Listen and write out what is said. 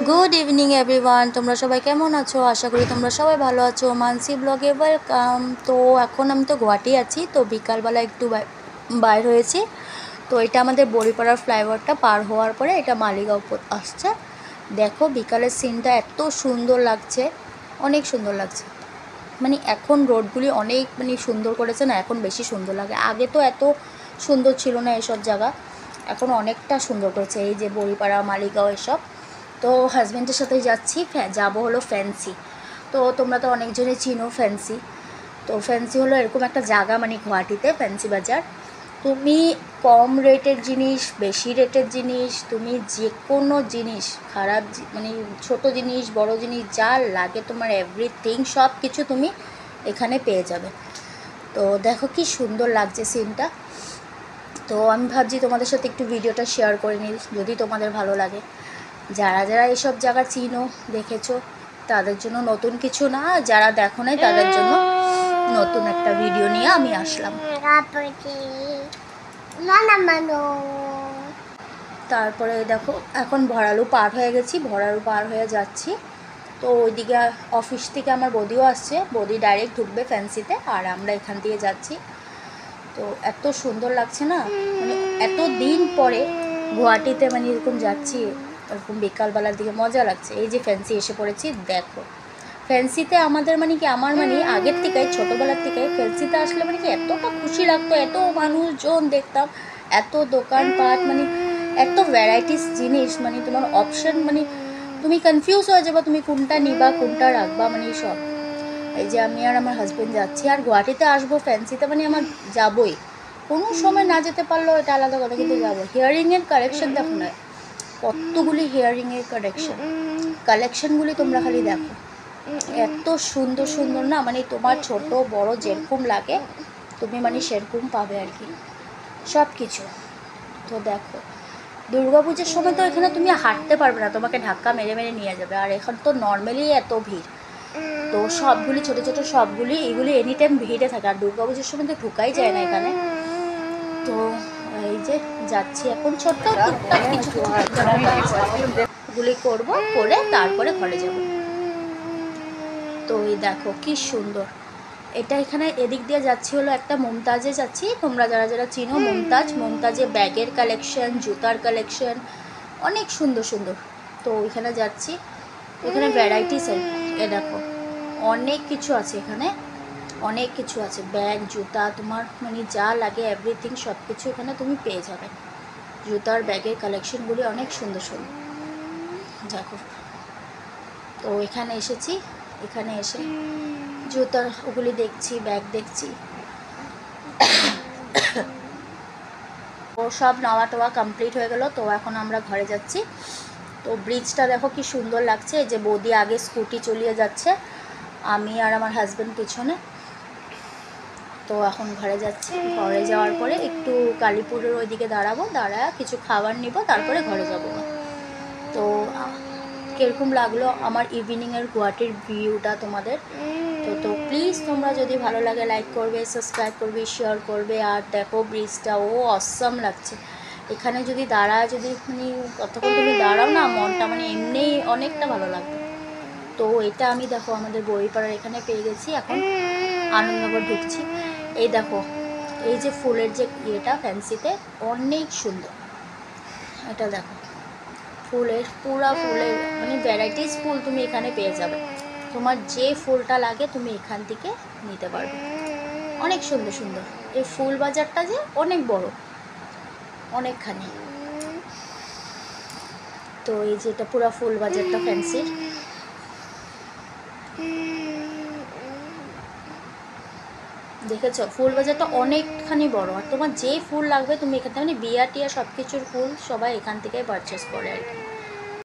Good evening everyone, তোমরা সবাই কেমন আছো? আশা করি তোমরা সবাই ভালো আছো। মানসি ব্লগে ওয়েলকাম। তো এখন আমি তো গুয়াহাটি আছি, তো বিকালবেলা একটু বাইর হয়েছি। তো এটা আমাদের বড়িপাড়ার ফ্লাইওভারটা পার হওয়ার পরে এটা মালিগাঁও আসছে। দেখো বিকালের সিনটা এত সুন্দর লাগছে, অনেক সুন্দর লাগছে। মানে এখন রোডগুলি অনেক সুন্দর করেছে না, এখন বেশি সুন্দর লাগে। আগে তো এত সুন্দর ছিল না এসব জায়গা, এখন অনেকটা সুন্দর করেছে। এই যে বড়িপাড়া, মালিগাঁও এসব। তো হাজব্যান্ডের সাথে যাচ্ছি, যাবো হলো ফ্যান্সি। তো তোমরা তো অনেকজনে চিনো ফ্যান্সি। তো ফ্যান্সি হলো এরকম একটা জায়গা, গুয়াহাটিতে ফ্যান্সি বাজার। তুমি কম রেটের জিনিস, বেশি রেটের জিনিস, তুমি যে কোনো জিনিস, খারাপ ছোট জিনিস, বড় জিনিস, যা লাগে তোমার এভরিথিং সব কিছু তুমি এখানে পেয়ে যাবে। তো দেখো কি সুন্দর লাগছে সিনটা। তো আমি ভাবছি তোমাদের সাথে একটু ভিডিওটা শেয়ার করে নিই, যদি তোমাদের ভালো লাগে। যারা যারা এইসব জায়গা চিনো, দেখেছো, তাদের জন্য নতুন কিছু না, যারা দেখো নাই তাদের জন্য নতুন একটা ভিডিও নিয়ে আমি আসলাম। তারপরে দেখো এখন ভরালু পার হয়ে গেছি, ভরালু পার হয়ে যাচ্ছি। তো ওইদিকে অফিস থেকে আমার বৌদিও আসছে, বৌদি ডাইরেক্ট ঢুকবে ফ্যান্সিতে, আর আমরা এখান দিয়ে যাচ্ছি। তো এত সুন্দর লাগছে না, এত দিন পরে গুয়াহাটিতে এরকম যাচ্ছি, এরকম বিকালবেলার দিকে মজা লাগছে। এই যে ফ্যান্সি এসে পড়েছি, দেখো ফ্যান্সিতে আমাদের আমার আগের থেকে, ছোটোবেলার থেকে ফ্যান্সিতে আসলে কি এতটা খুশি লাগতো, এত মানুষজন দেখতাম, এত দোকানপাট, এত ভ্যারাইটিস জিনিস, তোমার অপশন, তুমি কনফিউজ হয়ে যাবে তুমি কোনটা নিবা কোনটা রাখবা, সব। এই যে আমি আর আমার হাজব্যান্ড যাচ্ছি, আর গুয়াহাটিতে আসবো ফ্যান্সিতে, আমার যাবই। কোনো সময় না যেতে পারলেও এটা আলাদা কথা, কিন্তু যাবো। হিয়ারিংয়ের কালেকশন দেখো না, কতগুলি হিয়ারিংয়ের কালেকশনগুলি তোমরা খালি দেখো, এত সুন্দর সুন্দর না, তোমার ছোট বড় যেরকম লাগে তুমি সেরকম পাবে আর কি, সব কিছু। তো দেখো দুর্গাপুজোর সময় তো এখানে তুমি হাঁটতে পারবে না, তোমাকে ধাক্কা মেরে মেরে নিয়ে যাবে। আর এখন তো নর্মালি এত ভিড়, তো সবগুলি ছোটো ছোটো সবগুলি এগুলি এনি টাইম ভিড়ে থাকে। আর দুর্গাপুজোর সময় তো ঢুকাই যায় না এখানে। তো এই যে যাচ্ছি এখন, ছোট্ট কিছু গুলি করবো, করে তারপরে ঘরে যাব। তো এই দেখো কি সুন্দর এটা। এখানে এদিক দিয়ে যাচ্ছি হলো একটা মুমতাজে যাচ্ছি, তোমরা যারা যারা চিনো মুমতাজে ব্যাগের কালেকশন, জুতার কালেকশন অনেক সুন্দর সুন্দর। তো ওইখানে যাচ্ছি, ওখানে ভ্যারাইটিস আর এ দেখো অনেক কিছু আছে এখানে, অনেক কিছু আছে, ব্যাগ, জুতা, তোমার যা লাগে এভরিথিং সব কিছু এখানে তুমি পেয়ে যাবে। জুতার ব্যাগের কালেকশনগুলি অনেক সুন্দর সুন্দর দেখো। তো এখানে এসেছি, এখানে এসে জুতার ওগুলি দেখছি, ব্যাগ দেখছি। ও সব নেওয়া টোয়া কমপ্লিট হয়ে গেল। তো এখন আমরা ঘরে যাচ্ছি। তো ব্রিজটা দেখো কি সুন্দর লাগছে। এই যে বৌদি আগে স্কুটি চালিয়ে যাচ্ছে, আমি আর আমার হাজব্যান্ড পিছনে। তো এখন ঘরে যাচ্ছি, ঘরে যাওয়ার পরে একটু কালীপুরের ওইদিকে দাঁড়াবো, দাঁড়ায় কিছু খাবার নিব, তারপরে ঘরে যাব। তো কীরকম লাগলো আমার ইভিনিংয়ের গুয়াহাটির ভিউটা তোমাদের? তো প্লিজ তোমরা যদি ভালো লাগে লাইক করবে, সাবস্ক্রাইব করবে, শেয়ার করবে। আর দেখো ব্রিজটা অসাম লাগছে। এখানে যদি দাঁড়ায়, যদি কতক্ষণ তুমি দাঁড়াও না, মনটা এমনি অনেকটা ভালো লাগবে। তো এটা আমি দেখো আমাদের বড়িপাড়ার এখানে পেয়ে গেছি, এখন আনন্দনগর ঢুকছি। এই দেখো এই যে ফুলের যে ইয়েটা ফ্যান্সিতে অনেক সুন্দর, এটা দেখো ফুলের পুরা ফুলের ভ্যারাইটিস ফুল তুমি এখানে পেয়ে যাবে। তোমার যে ফুলটা লাগে তুমি এখান থেকে নিতে পারবে, অনেক সুন্দর সুন্দর। এই ফুল বাজারটা যে অনেক বড়, অনেকখানি। তো এই যে এটা পুরা ফুল বাজারটা ফ্যান্সির। দেখেছো ফুল বাজারটা অনেকখানি বড়, আর তোমার যে ফুল লাগবে তুমি এখান থেকে বিয়া টিয়া সব কিছুর ফুল সবাই এখান থেকে পারচেস করে আর কি।